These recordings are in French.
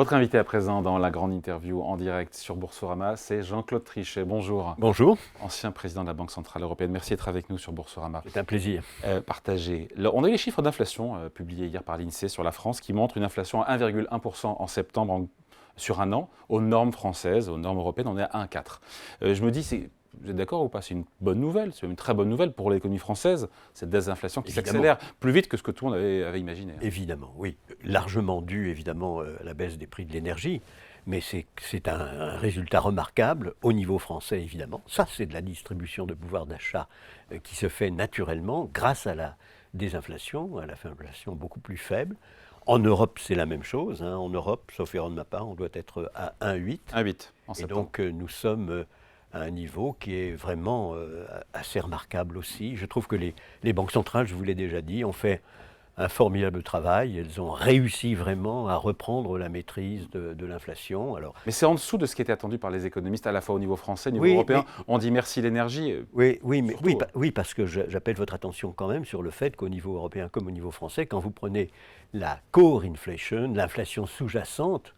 Votre invité à présent dans la grande interview en direct sur Boursorama, c'est Jean-Claude Trichet. Bonjour. Bonjour. Ancien président de la Banque Centrale Européenne. Merci d'être avec nous sur Boursorama. C'est un plaisir. Partagez. On a eu les chiffres d'inflation publiés hier par l'INSEE sur la France qui montrent une inflation à 1,1% en septembre sur un an. Aux normes françaises, aux normes européennes, on est à 1,4. Je me dis, vous êtes d'accord ou pas? C'est une bonne nouvelle, c'est une très bonne nouvelle pour l'économie française, cette désinflation qui s'accélère plus vite que ce que tout le monde avait imaginé. Évidemment, oui. Largement dû, évidemment, à la baisse des prix de l'énergie. Mais c'est un résultat remarquable au niveau français, évidemment. Ça, c'est de la distribution de pouvoir d'achat qui se fait naturellement grâce à la désinflation, à l'inflation beaucoup plus faible. En Europe, c'est la même chose. En Europe, sauf erreur de ma part, on doit être à 1,8. 1,8 en septembre. Et donc, nous sommes à un niveau qui est vraiment assez remarquable aussi. Je trouve que les banques centrales, je vous l'ai déjà dit, ont fait un formidable travail. Elles ont réussi vraiment à reprendre la maîtrise de l'inflation. Mais c'est en dessous de ce qui était attendu par les économistes, à la fois au niveau français, au niveau européen. On dit merci l'énergie. Oui, parce que j'appelle votre attention quand même sur le fait qu'au niveau européen comme au niveau français, quand vous prenez la core inflation, l'inflation sous-jacente,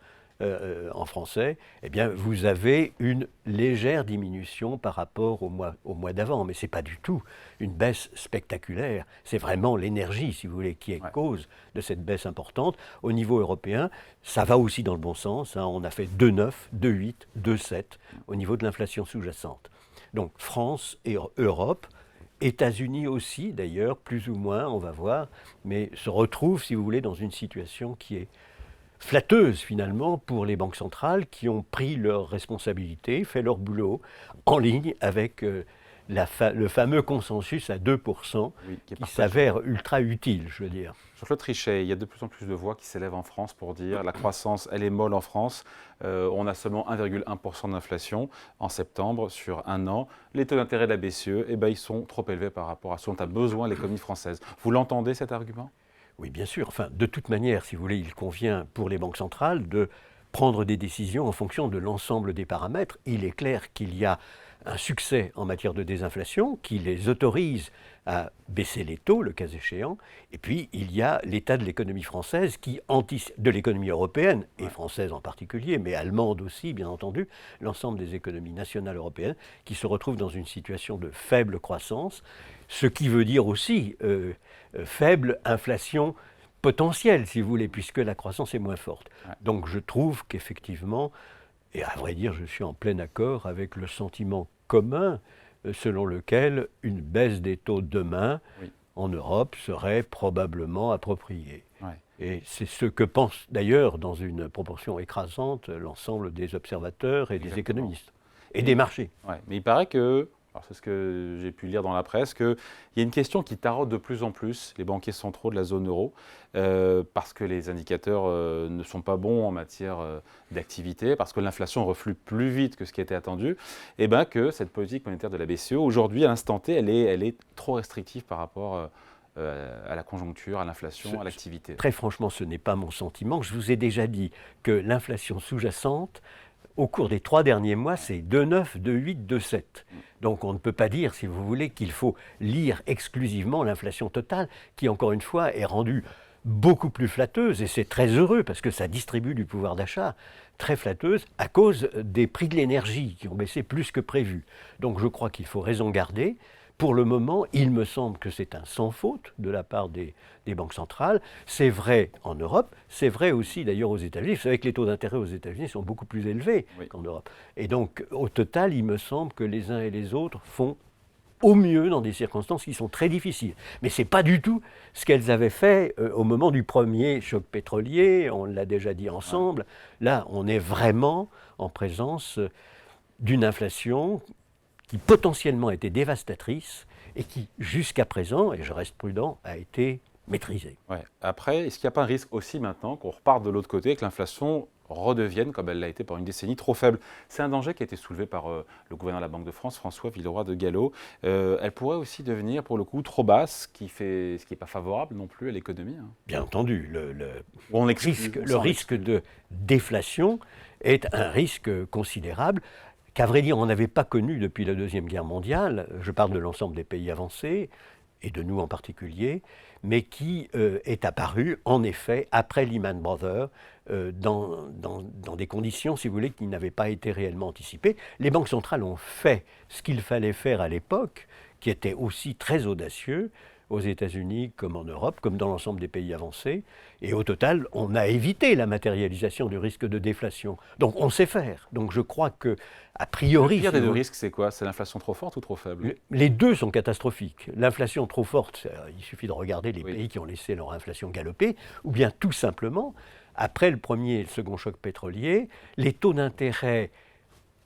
en français, eh bien, vous avez une légère diminution par rapport au mois d'avant. Mais ce n'est pas du tout une baisse spectaculaire. C'est vraiment l'énergie, si vous voulez, qui est cause de cette baisse importante. Au niveau européen, ça va aussi dans le bon sens. On a fait 2,9, 2,8, 2,7 au niveau de l'inflation sous-jacente. Donc France et Europe, États-Unis aussi, d'ailleurs, plus ou moins, on va voir, mais se retrouvent, si vous voulez, dans une situation qui est flatteuse finalement pour les banques centrales qui ont pris leurs responsabilités, fait leur boulot en ligne avec le fameux consensus à 2% qui s'avère ultra utile, je veux dire. Jean-Claude Trichet, il y a de plus en plus de voix qui s'élèvent en France pour dire la croissance, elle est molle en France. On a seulement 1,1% d'inflation en septembre sur un an. Les taux d'intérêt de la BCE, ils sont trop élevés par rapport à ce dont a besoin l'économie française. Vous l'entendez cet argument ? Oui, bien sûr. Enfin, de toute manière, si vous voulez, il convient pour les banques centrales de prendre des décisions en fonction de l'ensemble des paramètres. Il est clair qu'il y a un succès en matière de désinflation qui les autorise à baisser les taux, le cas échéant. Et puis, il y a l'état de l'économie française, de l'économie européenne, et française en particulier, mais allemande aussi, bien entendu, l'ensemble des économies nationales européennes, qui se retrouvent dans une situation de faible croissance, ce qui veut dire aussi faible inflation potentielle, si vous voulez, puisque la croissance est moins forte. Donc je trouve qu'effectivement, et à vrai dire, je suis en plein accord avec le sentiment commun selon lequel une baisse des taux demain en Europe serait probablement appropriée. Et c'est ce que pense d'ailleurs, dans une proportion écrasante, l'ensemble des observateurs et des économistes et des marchés. Mais il paraît que, alors c'est ce que j'ai pu lire dans la presse, qu'il y a une question qui taraude de plus en plus les banquiers centraux de la zone euro, parce que les indicateurs ne sont pas bons en matière d'activité, parce que l'inflation reflue plus vite que ce qui était attendu, et que cette politique monétaire de la BCE, aujourd'hui, à l'instant T, elle est trop restrictive par rapport à la conjoncture, à l'inflation, à l'activité. Très franchement, ce n'est pas mon sentiment. Je vous ai déjà dit que l'inflation sous-jacente, au cours des 3 derniers mois, c'est 2,9, 2,8, 2,7. Donc on ne peut pas dire, si vous voulez, qu'il faut lire exclusivement l'inflation totale, qui, encore une fois, est rendue beaucoup plus flatteuse, et c'est très heureux, parce que ça distribue du pouvoir d'achat, très flatteuse, à cause des prix de l'énergie, qui ont baissé plus que prévu. Donc je crois qu'il faut raison garder. Pour le moment, il me semble que c'est un sans faute de la part des banques centrales. C'est vrai en Europe, c'est vrai aussi d'ailleurs aux États-Unis. Vous savez que les taux d'intérêt aux États-Unis sont beaucoup plus élevés qu'en Europe. Et donc, au total, il me semble que les uns et les autres font au mieux dans des circonstances qui sont très difficiles. Mais ce n'est pas du tout ce qu'elles avaient fait au moment du premier choc pétrolier, on l'a déjà dit ensemble. Là, on est vraiment en présence d'une inflation qui potentiellement était dévastatrice et qui, jusqu'à présent, et je reste prudent, a été maîtrisée. Après, est-ce qu'il n'y a pas un risque aussi maintenant qu'on reparte de l'autre côté et que l'inflation redevienne, comme elle l'a été pendant une décennie, trop faible? C'est un danger qui a été soulevé par le gouverneur de la Banque de France, François Villeroy de Galhau. Elle pourrait aussi devenir, pour le coup, trop basse, ce qui n'est pas favorable non plus à l'économie. Bien entendu, le risque de déflation est un risque considérable, qu'à vrai dire, on n'avait pas connu depuis la Deuxième Guerre mondiale. Je parle de l'ensemble des pays avancés. et de nous en particulier, mais qui est apparu en effet après Lehman Brothers dans des conditions, si vous voulez, qui n'avaient pas été réellement anticipées. Les banques centrales ont fait ce qu'il fallait faire à l'époque, qui était aussi très audacieux, aux États-Unis comme en Europe, comme dans l'ensemble des pays avancés. Et au total, on a évité la matérialisation du risque de déflation. Donc on sait faire. Donc je crois que, a priori... Le pire des deux risques, c'est quoi? C'est l'inflation trop forte ou trop faible? Les deux sont catastrophiques. L'inflation trop forte, il suffit de regarder les pays qui ont laissé leur inflation galoper, ou bien tout simplement, après le premier et le second choc pétrolier, les taux d'intérêt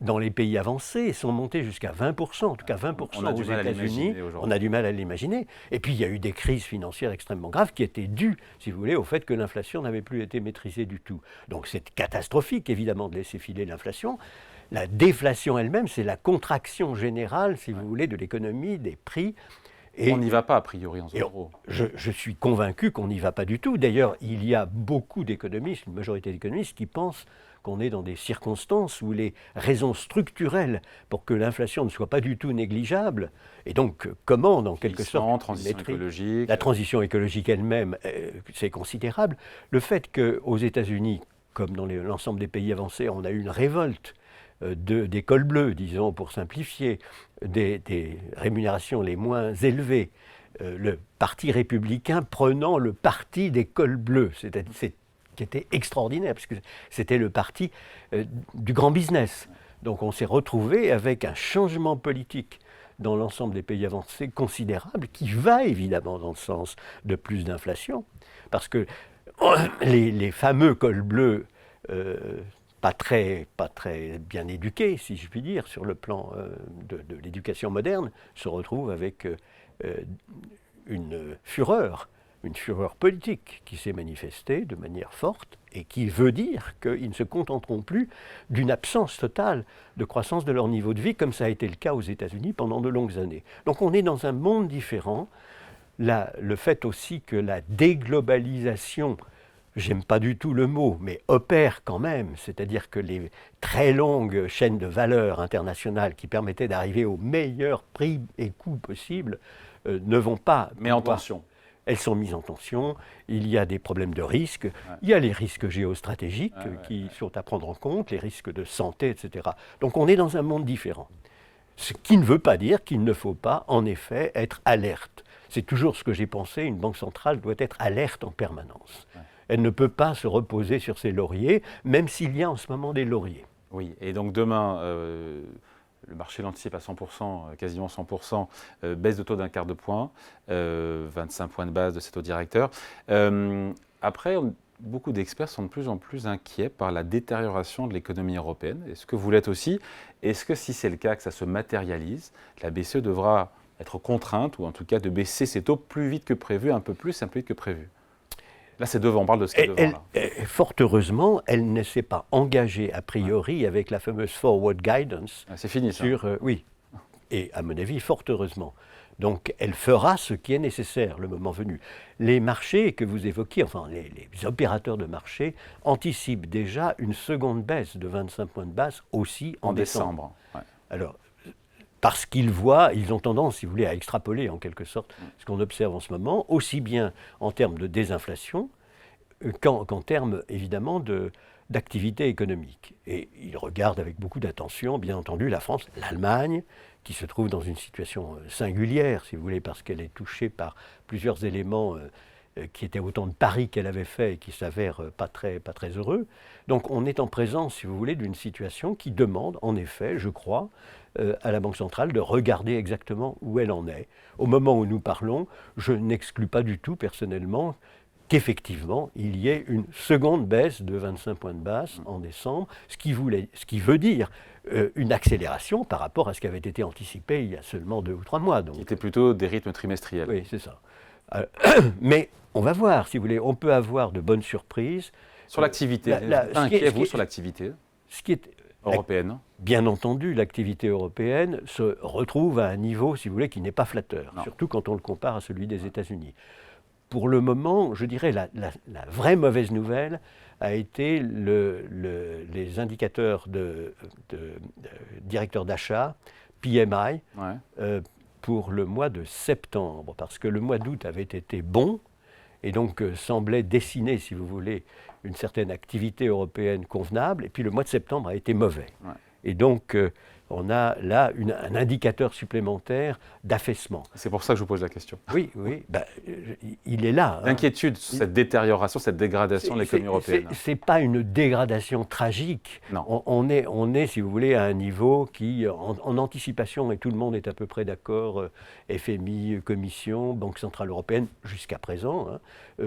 dans les pays avancés sont montés jusqu'à 20%, en tout cas 20% aux États-Unis. On a du mal à l'imaginer. Et puis il y a eu des crises financières extrêmement graves qui étaient dues, si vous voulez, au fait que l'inflation n'avait plus été maîtrisée du tout. Donc c'est catastrophique, évidemment, de laisser filer l'inflation. La déflation elle-même, c'est la contraction générale, si vous voulez, de l'économie, des prix. Et on n'y va pas, a priori, en zone euro. Je suis convaincu qu'on n'y va pas du tout. D'ailleurs, il y a beaucoup d'économistes, une majorité d'économistes, qui pensent qu'on est dans des circonstances où les raisons structurelles pour que l'inflation ne soit pas du tout négligeable, et donc comment, en quelque sorte, transition écologique. La transition écologique elle-même, c'est considérable. Le fait qu'aux États-Unis, comme dans l'ensemble des pays avancés, on a eu une révolte des cols bleus, disons, pour simplifier, des rémunérations les moins élevées, le parti républicain prenant le parti des cols bleus, qui était extraordinaire, parce que c'était le parti du grand business. Donc on s'est retrouvé avec un changement politique dans l'ensemble des pays avancés considérable, qui va évidemment dans le sens de plus d'inflation, parce que les fameux cols bleus, pas très bien éduqués, si je puis dire, sur le plan de l'éducation moderne, se retrouvent avec une fureur politique qui s'est manifestée de manière forte et qui veut dire qu'ils ne se contenteront plus d'une absence totale de croissance de leur niveau de vie, comme ça a été le cas aux États-Unis pendant de longues années. Donc on est dans un monde différent. Le fait aussi que la déglobalisation, j'aime pas du tout le mot, mais opère quand même, c'est-à-dire que les très longues chaînes de valeur internationales qui permettaient d'arriver au meilleur prix et coût possible ne vont pas... Mais en tension. Elles sont mises en tension, il y a des problèmes de risque, il y a les risques géostratégiques qui sont à prendre en compte, les risques de santé, etc. Donc on est dans un monde différent. Ce qui ne veut pas dire qu'il ne faut pas, en effet, être alerte. C'est toujours ce que j'ai pensé, une banque centrale doit être alerte en permanence. Elle ne peut pas se reposer sur ses lauriers, même s'il y a en ce moment des lauriers. Oui, et donc demain, le marché l'anticipe à 100%, quasiment 100%, baisse de taux d'un quart de point, 25 points de base de ces taux directeurs. Après, beaucoup d'experts sont de plus en plus inquiets par la détérioration de l'économie européenne. Est-ce que vous l'êtes aussi? Est-ce que si c'est le cas, que ça se matérialise, la BCE devra être contrainte, ou en tout cas de baisser ses taux plus vite que prévu, un peu plus vite que prévu? Là, c'est devant, on parle de ce qui est devant. Fort heureusement, elle ne s'est pas engagée a priori avec la fameuse forward guidance. C'est fini, ça. Oui, et à mon avis, fort heureusement. Donc, elle fera ce qui est nécessaire le moment venu. Les marchés que vous évoquiez, enfin les opérateurs de marché, anticipent déjà une seconde baisse de 25 points de base aussi en décembre. Alors, parce qu'ils voient, ils ont tendance, si vous voulez, à extrapoler en quelque sorte ce qu'on observe en ce moment, aussi bien en termes de désinflation qu'en termes, évidemment, d'activité économique. Et ils regardent avec beaucoup d'attention, bien entendu, la France, l'Allemagne, qui se trouve dans une situation singulière, si vous voulez, parce qu'elle est touchée par plusieurs éléments qui étaient autant de paris qu'elle avait fait et qui s'avèrent pas très heureux. Donc on est en présence, si vous voulez, d'une situation qui demande, en effet, je crois, à la Banque centrale de regarder exactement où elle en est. Au moment où nous parlons, je n'exclus pas du tout, personnellement, qu'effectivement, il y ait une seconde baisse de 25 points de base en décembre, ce qui veut dire une accélération par rapport à ce qui avait été anticipé il y a seulement 2 ou 3 mois. Donc. Qui était plutôt des rythmes trimestriels. Oui, c'est ça. Mais on va voir, si vous voulez, on peut avoir de bonnes surprises. Sur l'activité, inquiétez-vous sur l'activité européenne? Bien entendu, l'activité européenne se retrouve à un niveau, si vous voulez, qui n'est pas flatteur, surtout quand on le compare à celui des États-Unis. Pour le moment, je dirais, la vraie mauvaise nouvelle a été les indicateurs de directeurs d'achat, PMI, pour le mois de septembre, parce que le mois d'août avait été bon, et donc semblait dessiner, si vous voulez, une certaine activité européenne convenable, et puis le mois de septembre a été mauvais. Ouais. Et donc, on a là un indicateur supplémentaire d'affaissement. C'est pour ça que je vous pose la question. Oui, il est là. L'inquiétude, cette détérioration, cette dégradation de l'économie européenne. Ce n'est pas une dégradation tragique. Non. On est, si vous voulez, à un niveau qui, en anticipation, et tout le monde est à peu près d'accord, FMI, Commission, Banque Centrale Européenne, jusqu'à présent,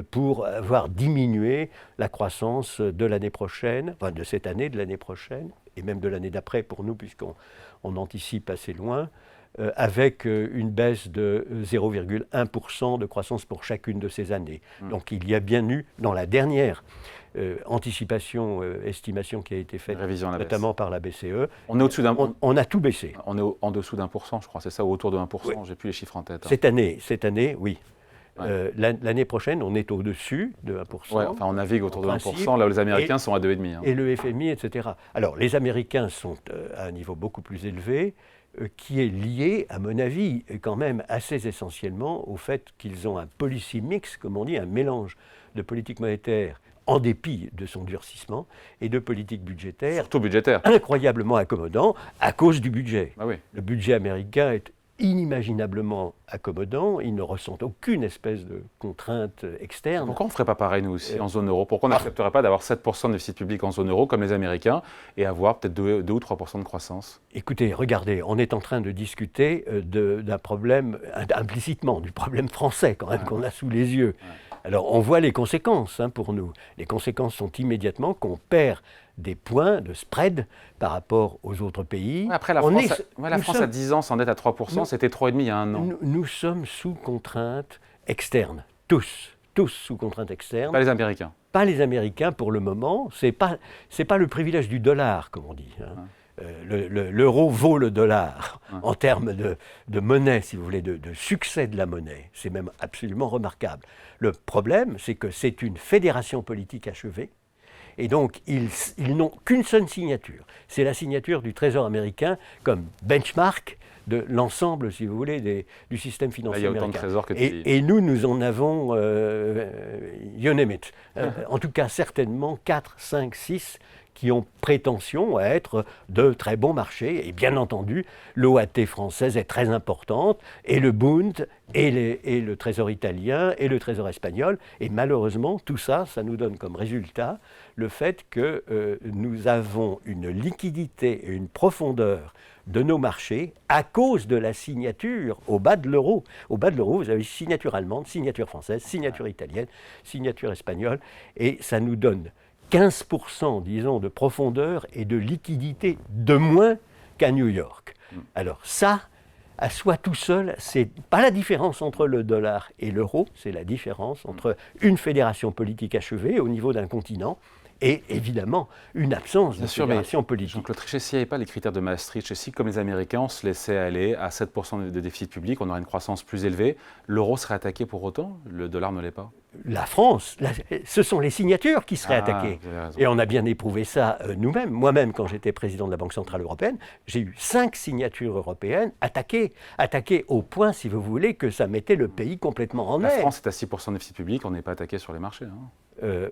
pour avoir diminué la croissance de l'année prochaine, enfin de cette année, de l'année prochaine, et même de l'année d'après pour nous, puisqu'on anticipe assez loin, avec une baisse de 0,1% de croissance pour chacune de ces années. Donc il y a bien eu, dans la dernière estimation qui a été faite, notamment par la BCE, on est au-dessus on a tout baissé. On est en dessous d'1%, je crois, c'est ça, ou autour de 1%, oui. J'ai plus les chiffres en tête. Cette année, oui. Ouais. L'année prochaine, on est au-dessus de 1%. Ouais, enfin, on navigue autour de 1%, là où les Américains sont à 2,5%. Et le FMI, etc. Alors, les Américains sont à un niveau beaucoup plus élevé, qui est lié, à mon avis, quand même assez essentiellement au fait qu'ils ont un policy mix, comme on dit, un mélange de politique monétaire, en dépit de son durcissement, et de politique budgétaire, surtout budgétaire, incroyablement accommodant à cause du budget. Ah oui. Le budget américain est inimaginablement accommodant, ils ne ressentent aucune espèce de contrainte externe. Pourquoi on ne ferait pas pareil, nous aussi, en zone euro? Pourquoi on n'accepterait pas d'avoir 7% de déficit public en zone euro, comme les Américains, et avoir peut-être 2 ou 3% de croissance? Écoutez, regardez, on est en train de discuter d'un problème, implicitement, du problème français, quand même, qu'on a sous les yeux. Ouais. Alors, on voit les conséquences pour nous. Les conséquences sont immédiatement qu'on perd des points de spread par rapport aux autres pays. Ouais, après, la France à 10 ans s'endette à 3%, c'était 3,5 il y a un an. Nous sommes sous contrainte externe, tous sous contrainte externe. Pas les Américains. Pas les Américains pour le moment. C'est pas le privilège du dollar, comme on dit. L'euro vaut le dollar en termes de monnaie, si vous voulez, de succès de la monnaie. C'est même absolument remarquable. Le problème, c'est que c'est une fédération politique achevée. Et donc, ils n'ont qu'une seule signature. C'est la signature du Trésor américain comme benchmark de l'ensemble, si vous voulez, du système financier américain. Il y a autant de trésors que et nous en avons, you name it. En tout cas, certainement 4, 5, 6 qui ont prétention à être de très bons marchés. Et bien entendu, l'OAT française est très importante, et le Bund, et le Trésor italien, et le Trésor espagnol. Et malheureusement, tout ça, ça nous donne comme résultat le fait que nous avons une liquidité et une profondeur de nos marchés à cause de la signature au bas de l'euro. Au bas de l'euro, vous avez signature allemande, signature française, signature italienne, signature espagnole, et ça nous donne 15%, disons, de profondeur et de liquidité de moins qu'à New York. Alors ça, à soi tout seul, c'est pas la différence entre le dollar et l'euro, c'est la différence entre une fédération politique achevée au niveau d'un continent et évidemment une absence de fédération politique. Jean-Claude Trichet, s'il n'y avait pas les critères de Maastricht, et si comme les Américains on se laissait aller à 7% de déficit public, on aurait une croissance plus élevée, l'euro serait attaqué pour autant? Le dollar ne l'est pas? La France, ce sont les signatures qui seraient attaquées. Et on a bien éprouvé ça nous-mêmes. Moi-même, quand j'étais président de la Banque Centrale Européenne, j'ai eu 5 signatures européennes attaquées au point, si vous voulez, que ça mettait le pays complètement en air. La France est à 6% de déficit public, on n'est pas attaqué sur les marchés.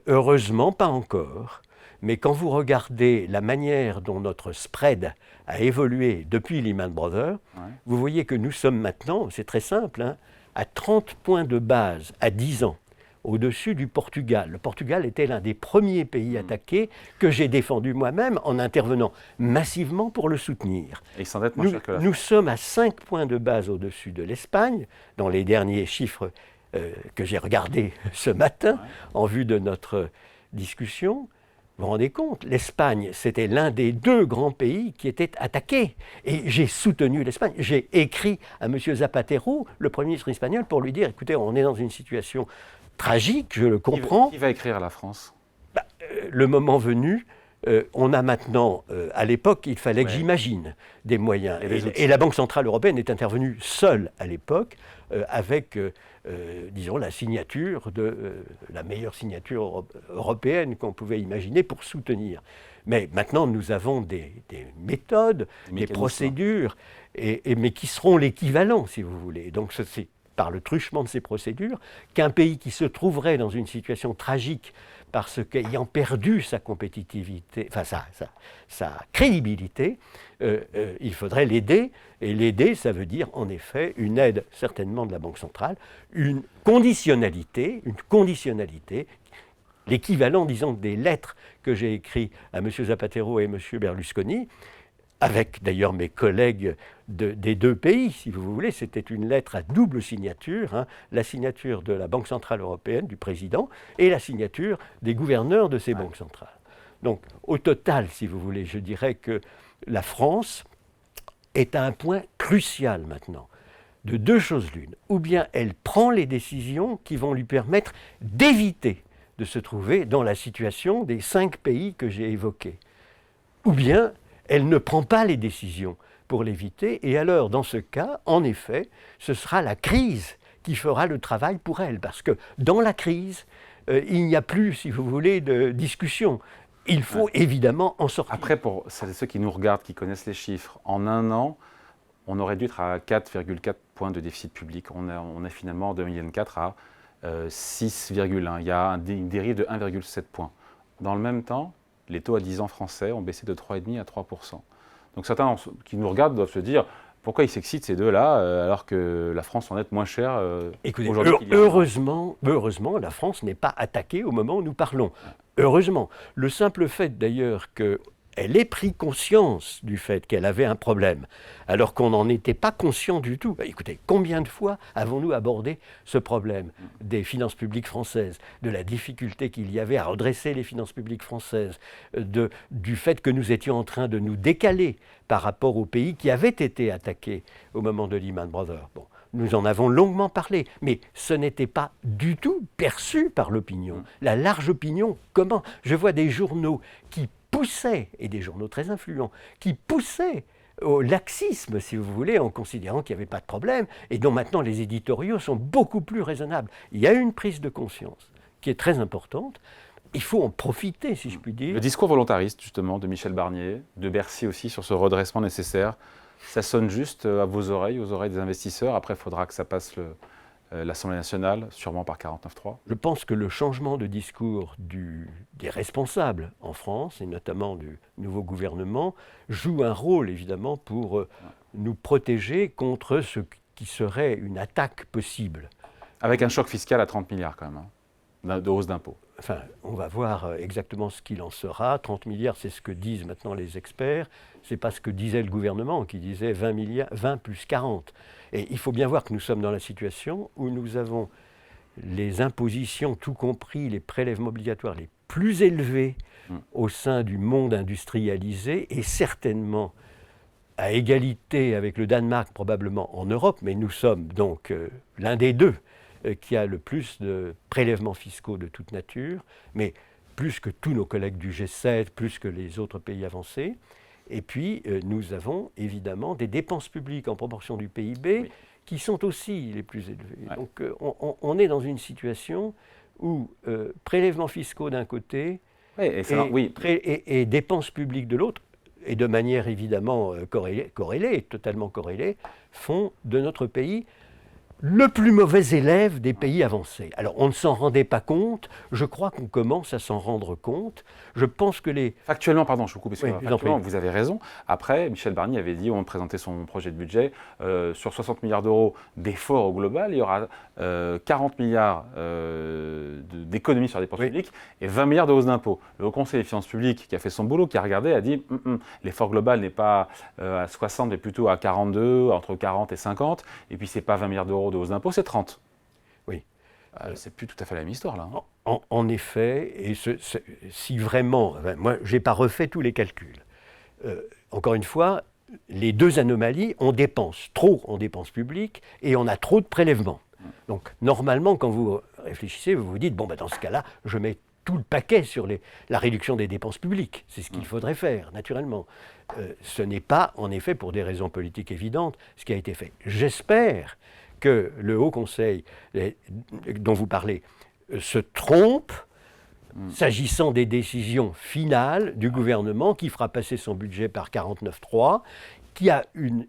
Heureusement, pas encore. Mais quand vous regardez la manière dont notre spread a évolué depuis Lehman Brothers, vous voyez que nous sommes maintenant, c'est très simple, à 30 points de base à 10 ans. Au-dessus du Portugal. Le Portugal était l'un des premiers pays attaqués que j'ai défendu moi-même en intervenant massivement pour le soutenir. Et il s'endette moins cher que la France. Nous sommes à 5 points de base au-dessus de l'Espagne, dans les derniers chiffres que j'ai regardés ce matin en vue de notre discussion. Vous vous rendez compte, l'Espagne, c'était l'un des 2 grands pays qui étaient attaqués. Et j'ai soutenu l'Espagne. J'ai écrit à M. Zapatero, le Premier ministre espagnol, pour lui dire, écoutez, on est dans une situation tragique, je le comprends. Qui va écrire à la France? Le moment venu, on a maintenant, à l'époque, il fallait que j'imagine des moyens. Et la Banque Centrale Européenne est intervenue seule à l'époque, avec, disons, la signature la meilleure signature européenne qu'on pouvait imaginer pour soutenir. Mais maintenant, nous avons des méthodes, des procédures, mais qui seront l'équivalent, si vous voulez. Donc, c'est par le truchement de ces procédures qu'un pays qui se trouverait dans une situation tragique parce qu'ayant perdu sa compétitivité, enfin sa crédibilité, il faudrait l'aider. Et l'aider, ça veut dire en effet une aide certainement de la Banque centrale, une conditionnalité, l'équivalent, disons, des lettres que j'ai écrites à M. Zapatero et M. Berlusconi, avec d'ailleurs mes collègues des deux pays, si vous voulez. C'était une lettre à double signature, la signature de la Banque centrale européenne, du président, et la signature des gouverneurs de ces banques centrales. Donc, au total, si vous voulez, je dirais que la France est à un point crucial maintenant. De deux choses l'une. Ou bien elle prend les décisions qui vont lui permettre d'éviter de se trouver dans la situation des 5 pays que j'ai évoqués. Ou bien elle ne prend pas les décisions pour l'éviter, et alors, dans ce cas, en effet, ce sera la crise qui fera le travail pour elle, parce que dans la crise, il n'y a plus, si vous voulez, de discussion. Il faut évidemment en sortir. Après, pour ceux qui nous regardent, qui connaissent les chiffres, en un an, on aurait dû être à 4,4 points de déficit public. On est finalement en 2024 à 6,1. Il y a une dérive de 1,7 points. Dans le même temps, les taux à 10 ans français ont baissé de 3,5 à 3%. Donc certains qui nous regardent doivent se dire pourquoi ils s'excitent ces deux-là alors que la France en est moins chère aujourd'hui. Heureusement, la France n'est pas attaquée au moment où nous parlons. Heureusement. Le simple fait d'ailleurs qu'elle ait pris conscience du fait qu'elle avait un problème, alors qu'on n'en était pas conscient du tout. Écoutez, combien de fois avons-nous abordé ce problème des finances publiques françaises, de la difficulté qu'il y avait à redresser les finances publiques françaises, du fait que nous étions en train de nous décaler par rapport aux pays qui avaient été attaqués au moment de Lehman Brothers. Bon, nous en avons longuement parlé, mais ce n'était pas du tout perçu par l'opinion. La large opinion, comment ? Je vois des journaux qui poussaient, et des journaux très influents, qui poussaient au laxisme, si vous voulez, en considérant qu'il n'y avait pas de problème, et dont maintenant les éditoriaux sont beaucoup plus raisonnables. Il y a une prise de conscience qui est très importante. Il faut en profiter, si je puis dire. Le discours volontariste, justement, de Michel Barnier, de Bercy aussi, sur ce redressement nécessaire, ça sonne juste à vos oreilles, aux oreilles des investisseurs. Après, il faudra que ça passe l'Assemblée nationale, sûrement par 49.3. Je pense que le changement de discours des responsables en France, et notamment du nouveau gouvernement, joue un rôle, évidemment, pour nous protéger contre ce qui serait une attaque possible. Avec un choc fiscal à 30 milliards, quand même, de hausse d'impôts. Enfin, on va voir exactement ce qu'il en sera. 30 milliards, c'est ce que disent maintenant les experts. Ce n'est pas ce que disait le gouvernement, qui disait 20 plus 40. Et il faut bien voir que nous sommes dans la situation où nous avons les impositions, tout compris les prélèvements obligatoires les plus élevés au sein du monde industrialisé, et certainement à égalité avec le Danemark, probablement en Europe, mais nous sommes donc l'un des deux qui a le plus de prélèvements fiscaux de toute nature, mais plus que tous nos collègues du G7, plus que les autres pays avancés. Et puis, nous avons évidemment des dépenses publiques en proportion du PIB qui sont aussi les plus élevées. Donc, on est dans une situation où prélèvements fiscaux d'un côté et dépenses publiques de l'autre, et de manière évidemment corrélée, totalement corrélée, font de notre pays le plus mauvais élève des pays avancés. Alors, on ne s'en rendait pas compte. Je crois qu'on commence à s'en rendre compte. Je pense que Factuellement, pardon, je vous coupe, factuellement, vous avez raison. Après, Michel Barnier avait dit, on présentait son projet de budget, sur 60 milliards d'euros d'efforts au global, il y aura 40 milliards d'économies sur les dépenses publiques et 20 milliards de hausse d'impôts. Le Haut Conseil des finances publiques, qui a fait son boulot, qui a regardé, a dit l'effort global n'est pas à 60, mais plutôt à 42, entre 40 et 50, et puis c'est pas 20 milliards d'euros de hausse d'impôts, c'est 30. Oui. C'est plus tout à fait la même histoire, là. En effet, et si vraiment... moi, je n'ai pas refait tous les calculs. Encore une fois, les deux anomalies, on dépense trop en dépenses publiques et on a trop de prélèvements. Donc, normalement, quand vous réfléchissez, vous vous dites, bon, dans ce cas-là, je mets tout le paquet sur la réduction des dépenses publiques. C'est ce qu'il faudrait faire, naturellement. Ce n'est pas, en effet, pour des raisons politiques évidentes, ce qui a été fait. J'espère que le Haut Conseil dont vous parlez se trompe s'agissant des décisions finales du gouvernement qui fera passer son budget par 49.3, qui a une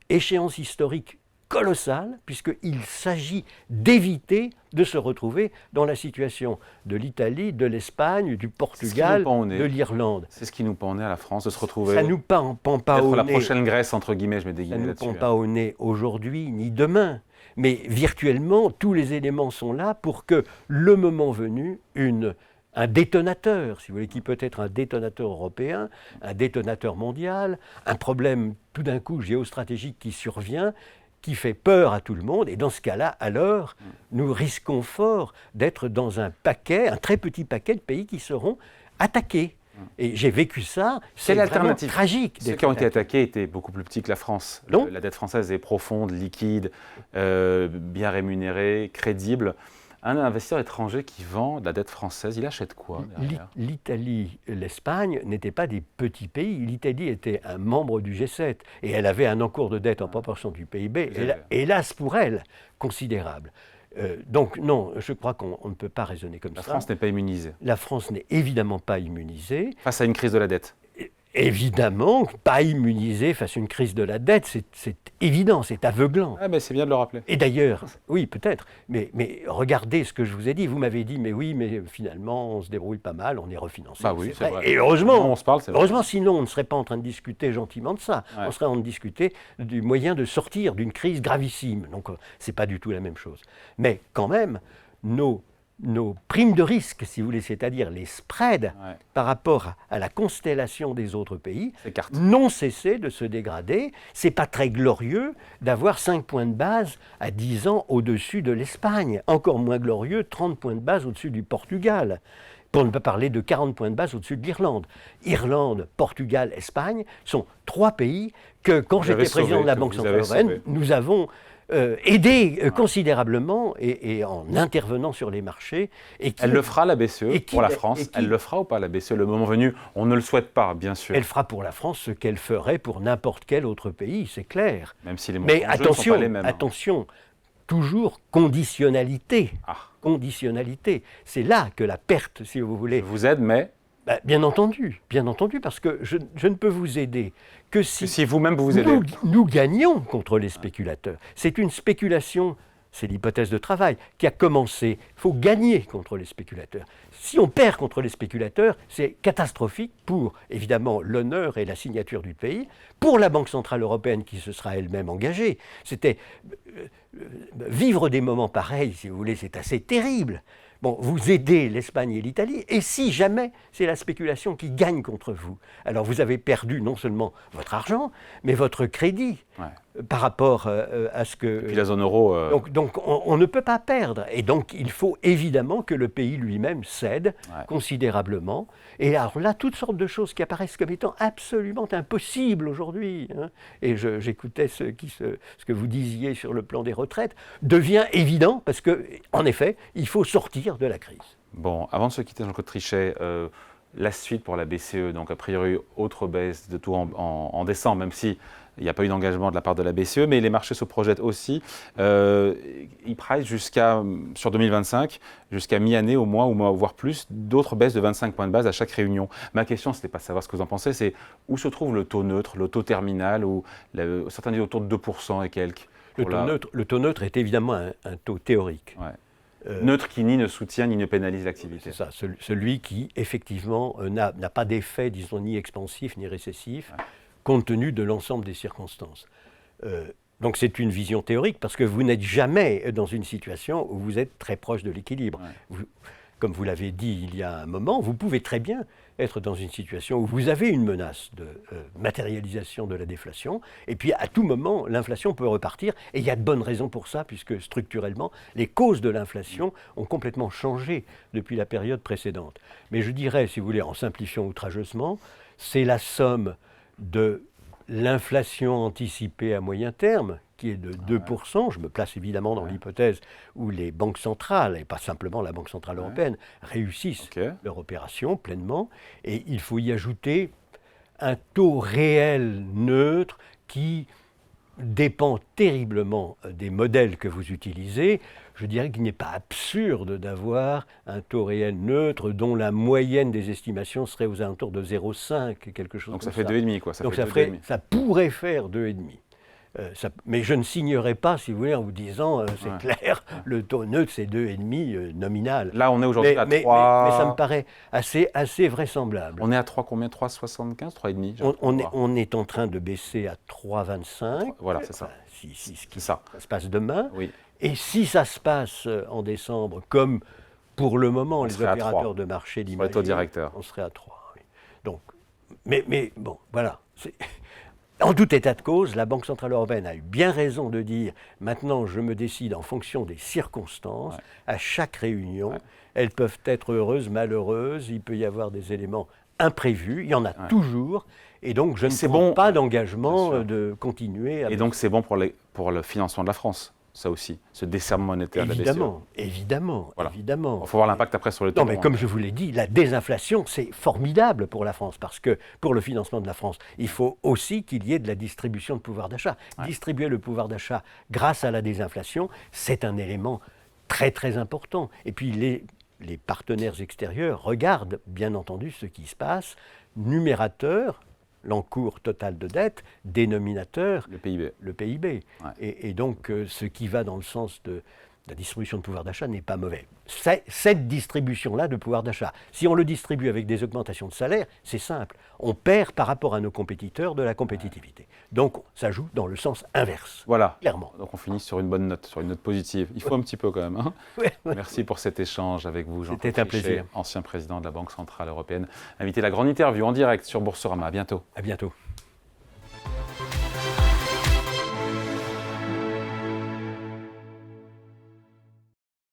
échéance historique colossale, puisqu'il s'agit d'éviter de se retrouver dans la situation de l'Italie, de l'Espagne, du Portugal, de l'Irlande. C'est ce qui nous pend au nez à la France, de se retrouver... Ça ne nous pend pas au nez. La prochaine Grèce, entre guillemets, je mets des guillemets là-dessus. Ça ne nous pend pas au nez aujourd'hui ni demain. Mais virtuellement, tous les éléments sont là pour que, le moment venu, un détonateur, si vous voulez, qui peut être un détonateur européen, un détonateur mondial, un problème tout d'un coup géostratégique qui survient, qui fait peur à tout le monde. Et dans ce cas-là, alors, nous risquons fort d'être dans un très petit paquet de pays qui seront attaqués. Et j'ai vécu ça, c'est vraiment tragique. Ceux qui ont été attaqués étaient beaucoup plus petits que la France. La dette française est profonde, liquide, bien rémunérée, crédible. Un investisseur étranger qui vend de la dette française, il achète quoi derrière ? L'Italie, l'Espagne n'étaient pas des petits pays. L'Italie était un membre du G7 et elle avait un encours de dette en proportion du PIB, hélas pour elle, considérable. Donc non, je crois qu'on ne peut pas raisonner comme ça. La France n'est pas immunisée. La France n'est évidemment pas immunisée. Face à une crise de la dette. Évidemment, pas immunisée face à une crise de la dette, c'est évident, c'est aveuglant. Ah, mais c'est bien de le rappeler. Et d'ailleurs, oui, peut-être, mais regardez ce que je vous ai dit. Vous m'avez dit, mais oui, mais finalement, on se débrouille pas mal, on est refinancé. Bah oui, c'est vrai. Et heureusement, on se parle, c'est vrai. Heureusement, sinon, on ne serait pas en train de discuter gentiment de ça. Ouais. On serait en train de discuter du moyen de sortir d'une crise gravissime. Donc, c'est pas du tout la même chose. Mais quand même, nos primes de risque, si vous voulez, c'est-à-dire les spreads par rapport à la constellation des autres pays, n'ont cessé de se dégrader. C'est pas très glorieux d'avoir 5 points de base à 10 ans au-dessus de l'Espagne. Encore moins glorieux, 30 points de base au-dessus du Portugal. Pour ne pas parler de 40 points de base au-dessus de l'Irlande. Irlande, Portugal, Espagne sont 3 pays que, quand j'étais président de la Banque centrale européenne, nous avons aider considérablement et en intervenant sur les marchés. Elle le fera, la BCE, pour la France. Elle le fera ou pas, la BCE, le moment venu? On ne le souhaite pas, bien sûr. Elle fera pour la France ce qu'elle ferait pour n'importe quel autre pays, c'est clair. Même si les montants ne sont pas les mêmes. Attention, toujours conditionnalité. Conditionnalité. C'est là que la perte, si vous voulez... Je vous aide, mais... Bien entendu, parce que je ne peux vous aider que si vous-même vous aidez. Nous gagnons contre les spéculateurs. C'est une spéculation, c'est l'hypothèse de travail, qui a commencé. Il faut gagner contre les spéculateurs. Si on perd contre les spéculateurs, c'est catastrophique pour, évidemment, l'honneur et la signature du pays, pour la Banque centrale européenne qui se sera elle-même engagée. Vivre des moments pareils, si vous voulez, c'est assez terrible. Bon, vous aidez l'Espagne et l'Italie, et si jamais c'est la spéculation qui gagne contre vous, alors vous avez perdu non seulement votre argent, mais votre crédit par rapport à ce que... Et puis la zone euro... Donc on ne peut pas perdre, et donc il faut évidemment que le pays lui-même cède considérablement. Et alors là, toutes sortes de choses qui apparaissent comme étant absolument impossibles aujourd'hui, hein, et j'écoutais ce que vous disiez sur le plan des retraites, devient évident, parce que, en effet, il faut sortir de la crise. Bon, avant de se quitter, Jean-Claude Trichet, la suite pour la BCE, donc a priori, autre baisse de taux en décembre, même si il n'y a pas eu d'engagement de la part de la BCE, mais les marchés se projettent aussi. Ils price sur 2025, jusqu'à mi-année au moins, voire plus, d'autres baisses de 25 points de base à chaque réunion. Ma question, ce n'est pas de savoir ce que vous en pensez, c'est où se trouve le taux neutre, le taux terminal, ou certains disent autour de 2% et quelques. Le taux neutre est évidemment un taux théorique. Neutre qui ni ne soutient ni ne pénalise l'activité. C'est ça, celui qui, effectivement, n'a pas d'effet, disons, ni expansif ni récessif, compte tenu de l'ensemble des circonstances. Donc c'est une vision théorique, parce que vous n'êtes jamais dans une situation où vous êtes très proche de l'équilibre. Comme vous l'avez dit il y a un moment, vous pouvez très bien être dans une situation où vous avez une menace de matérialisation de la déflation, et puis à tout moment, l'inflation peut repartir, et il y a de bonnes raisons pour ça, puisque structurellement, les causes de l'inflation ont complètement changé depuis la période précédente. Mais je dirais, si vous voulez, en simplifiant outrageusement, c'est la somme de l'inflation anticipée à moyen terme, qui est de 2%, je me place évidemment dans l'hypothèse où les banques centrales, et pas simplement la Banque centrale européenne, réussissent leur opération pleinement, et il faut y ajouter un taux réel neutre qui dépend terriblement des modèles que vous utilisez. Je dirais qu'il n'est pas absurde d'avoir un taux réel neutre dont la moyenne des estimations serait aux alentours de 0,5, quelque chose comme ça. Donc ça fait 2,5 quoi. Donc ça pourrait faire 2,5. Mais je ne signerai pas, si vous voulez, en vous disant, c'est clair, le taux neutre, c'est 2,5 nominal. Là, on est aujourd'hui à 3... Mais ça me paraît assez vraisemblable. On est à 3 combien? 3,75, 3,5 on est en train de baisser à 3,25. Voilà, c'est ça. Ça se passe demain. Oui. Et si ça se passe en décembre, comme pour le moment les opérateurs de marché d'imagerie, on serait à 3. Oui. Donc, mais bon, voilà. En tout état de cause, la Banque centrale européenne a eu bien raison de dire « maintenant je me décide en fonction des circonstances, à chaque réunion, elles peuvent être heureuses, malheureuses, il peut y avoir des éléments imprévus, il y en a toujours, et donc je ne prends pas d'engagement de continuer. Et donc c'est bon pour le financement de la France, ça aussi, ce desserrement monétaire de la BCE. Évidemment. Il faut voir l'impact après sur le taux. Non, mais comme je vous l'ai dit, la désinflation, c'est formidable pour la France, parce que pour le financement de la France, il faut aussi qu'il y ait de la distribution de pouvoir d'achat. Distribuer le pouvoir d'achat grâce à la désinflation, c'est un élément très très important. Et puis les partenaires extérieurs regardent bien entendu ce qui se passe, numérateur, l'encours total de dette, dénominateur, le PIB. Et donc, ce qui va dans le sens de la distribution de pouvoir d'achat n'est pas mauvais. Cette distribution-là de pouvoir d'achat, si on le distribue avec des augmentations de salaire, c'est simple. On perd par rapport à nos compétiteurs de la compétitivité. Donc, ça joue dans le sens inverse. Voilà. Clairement. Donc, on finit sur une bonne note, sur une note positive. Il faut un petit peu quand même. Hein. Merci pour cet échange avec vous, Jean-Claude C'était un plaisir. Ancien président de la Banque centrale européenne. Invité la grande interview en direct sur Boursorama. À bientôt. À bientôt.